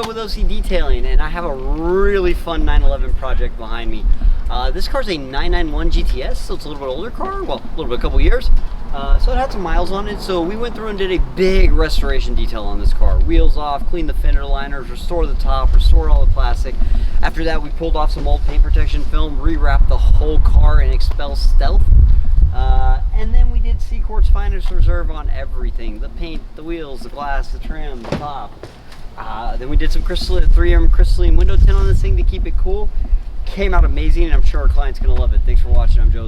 Joe with OC Detailing, and I have a really fun 911 project behind me. This car's a 991 GTS, so it's a little bit older car, well, a little bit, a couple years. So it had some miles on it, so we went through and did a big restoration detail on this car. Wheels off, cleaned the fender liners, restored the top, restored all the plastic. After that, we pulled off some old paint protection film, rewrapped the whole car in XPEL Stealth. And then we did CQuartz Finest Reserve on everything. The paint, the wheels, the glass, the trim, the top. Then we did some 3M crystalline window tint on this thing to keep it cool. Came out amazing, and I'm sure our client's gonna love it. Thanks for watching. I'm Joe.